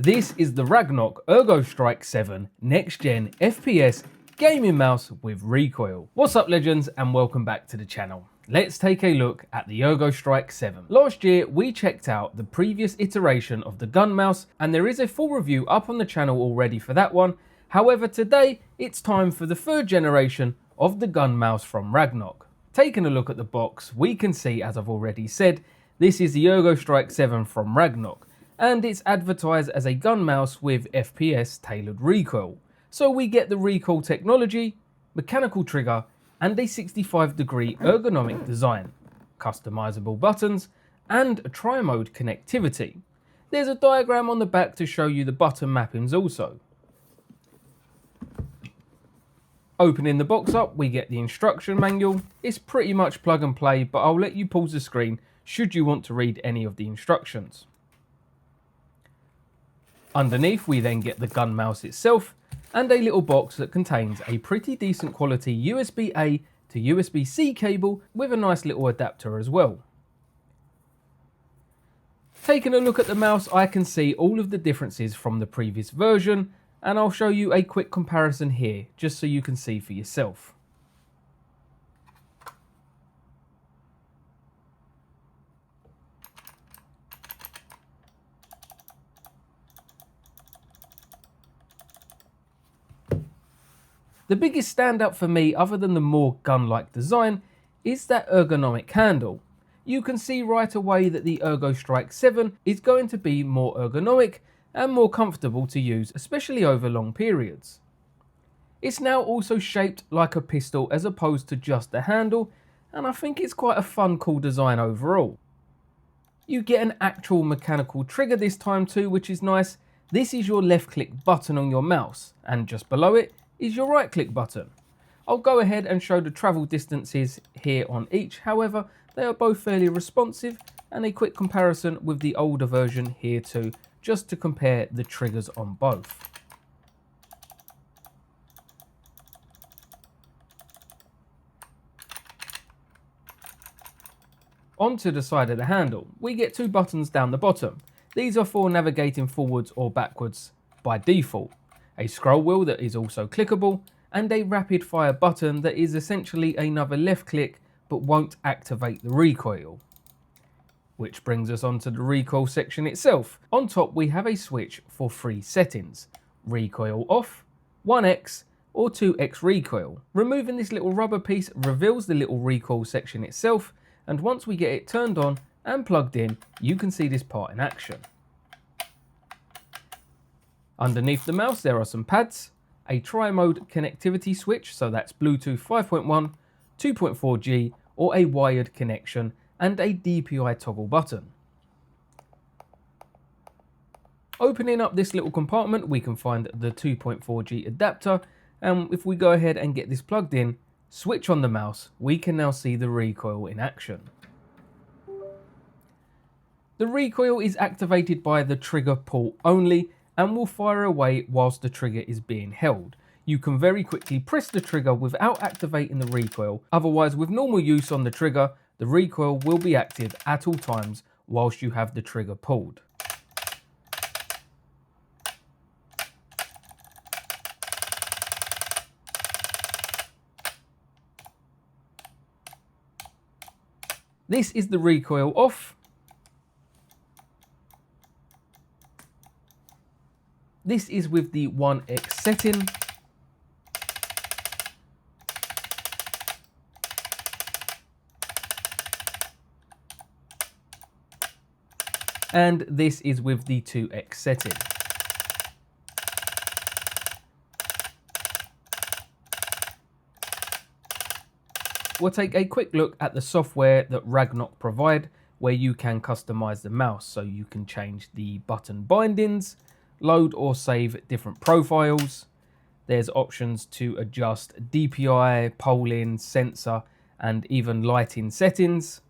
This is the Ragnok ErgoStrike 7 Next Gen FPS gaming mouse with recoil. What's up legends and welcome back to the channel. Let's take a look at the ErgoStrike 7. Last year we checked out the previous iteration of the gun mouse and there is a full review up on the channel already for that one. However, today it's time for the third generation of the gun mouse from Ragnok. Taking a look at the box, we can see, as I've already said, this is the ErgoStrike 7 from Ragnok, and it's advertised as a gun mouse with FPS tailored recoil. So we get the recoil technology, mechanical trigger, and a 65-degree ergonomic design, customizable buttons, and a tri-mode connectivity. There's a diagram on the back to show you the button mappings also. Opening the box up, we get the instruction manual. It's pretty much plug and play, but I'll let you pause the screen should you want to read any of the instructions. Underneath, we then get the gun mouse itself and a little box that contains a pretty decent quality USB-A to USB-C cable with a nice little adapter as well. Taking a look at the mouse, I can see all of the differences from the previous version, and I'll show you a quick comparison here just so you can see for yourself. The biggest standout for me, other than the more gun-like design, is that ergonomic handle. You can see right away that the ErgoStrike 7 is going to be more ergonomic and more comfortable to use, especially over long periods. It's now also shaped like a pistol as opposed to just a handle, and I think it's quite a fun, cool design overall. You get an actual mechanical trigger this time too, which is nice. This is your left click button on your mouse, and just below it is your right click button. I'll go ahead and show the travel distances here on each, however they are both fairly responsive, and a quick comparison with the older version here too, just to compare the triggers on both. Onto the side of the handle, we get two buttons down the bottom. These are for navigating forwards or backwards by default. A scroll wheel that is also clickable, and a rapid fire button that is essentially another left click but won't activate the recoil. Which brings us onto the recoil section itself. On top we have a switch for 3 settings: recoil off, 1x or 2x recoil. Removing this little rubber piece reveals the little recoil section itself, and once we get it turned on and plugged in, you can see this part in action. Underneath the mouse there are some pads, a tri-mode connectivity switch, so that's Bluetooth 5.1, 2.4G or a wired connection, and a DPI toggle button. Opening up this little compartment, we can find the 2.4G adapter, and if we go ahead and get this plugged in, switch on the mouse, we can now see the recoil in action. The recoil is activated by the trigger pull only and will fire away whilst the trigger is being held. You can very quickly press the trigger without activating the recoil, otherwise with normal use on the trigger, the recoil will be active at all times whilst you have the trigger pulled. This is the recoil off. This is with the 1x setting. And this is with the 2x setting. We'll take a quick look at the software that Ragnok provide, where you can customize the mouse, so you can change the button bindings, load or save different profiles. There's options to adjust DPI, polling, sensor, and even lighting settings.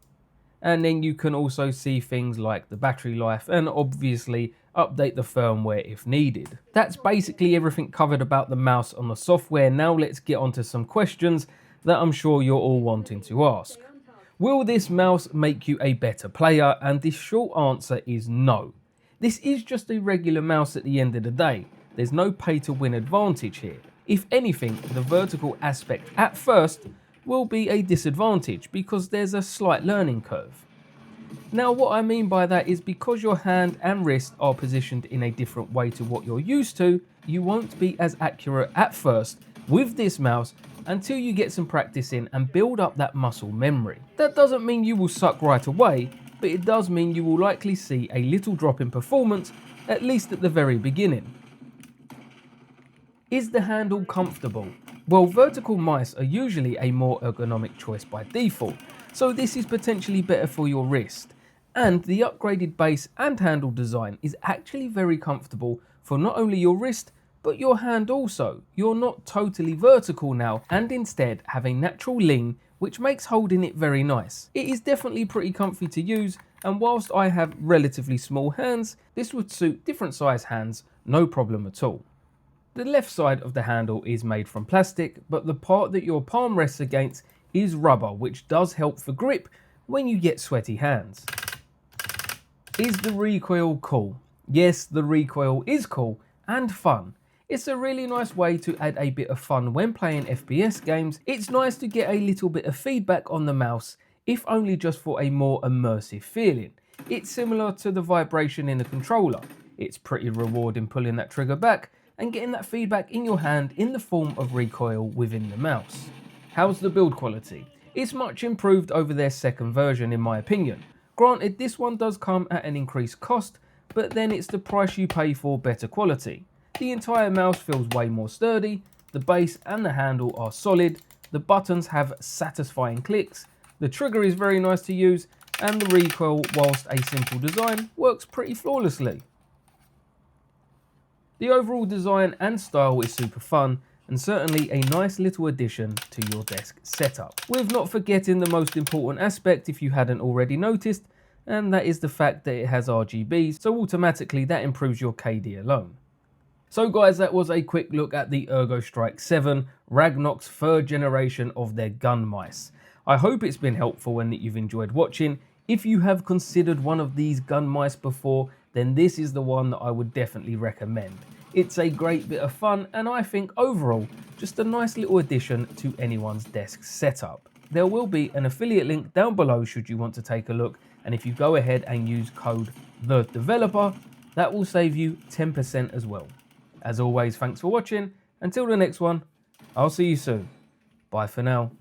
And then you can also see things like the battery life and obviously update the firmware if needed. That's basically everything covered about the mouse on the software. Now let's get onto some questions that I'm sure you're all wanting to ask. Will this mouse make you a better player? And the short answer is no. This is just a regular mouse at the end of the day. There's no pay to win advantage here. If anything, the vertical aspect at first will be a disadvantage because there's a slight learning curve. Now what I mean by that is because your hand and wrist are positioned in a different way to what you're used to, you won't be as accurate at first with this mouse until you get some practice in and build up that muscle memory. That doesn't mean you will suck right away, but it does mean you will likely see a little drop in performance, at least at the very beginning. Is the handle comfortable? Well, vertical mice are usually a more ergonomic choice by default, so this is potentially better for your wrist. And the upgraded base and handle design is actually very comfortable for not only your wrist, but your hand also. You're not totally vertical now and instead have a natural lean, which makes holding it very nice. It is definitely pretty comfy to use, and whilst I have relatively small hands, this would suit different size hands, no problem at all. The left side of the handle is made from plastic, but the part that your palm rests against is rubber, which does help for grip when you get sweaty hands. Is the recoil cool? Yes, the recoil is cool and fun. It's a really nice way to add a bit of fun when playing FPS games. It's nice to get a little bit of feedback on the mouse, if only just for a more immersive feeling. It's similar to the vibration in the controller. It's pretty rewarding pulling that trigger back and getting that feedback in your hand in the form of recoil within the mouse. How's the build quality? It's much improved over their second version in my opinion. Granted, this one does come at an increased cost, but then it's the price you pay for better quality. The entire mouse feels way more sturdy, the base and the handle are solid, the buttons have satisfying clicks, the trigger is very nice to use, and the recoil, whilst a simple design, works pretty flawlessly. The overall design and style is super fun, and certainly a nice little addition to your desk setup. With not forgetting the most important aspect if you hadn't already noticed, and that is the fact that it has RGBs, so automatically that improves your KD alone. So guys, that was a quick look at the ErgoStrike 7, Ragnok's third generation of their gun mice. I hope it's been helpful and that you've enjoyed watching. If you have considered one of these gun mice before, then this is the one that I would definitely recommend. It's a great bit of fun, and I think overall, just a nice little addition to anyone's desk setup. There will be an affiliate link down below should you want to take a look, and if you go ahead and use code THEDEVELOPER, that will save you 10% as well. As always, thanks for watching. Until the next one, I'll see you soon. Bye for now.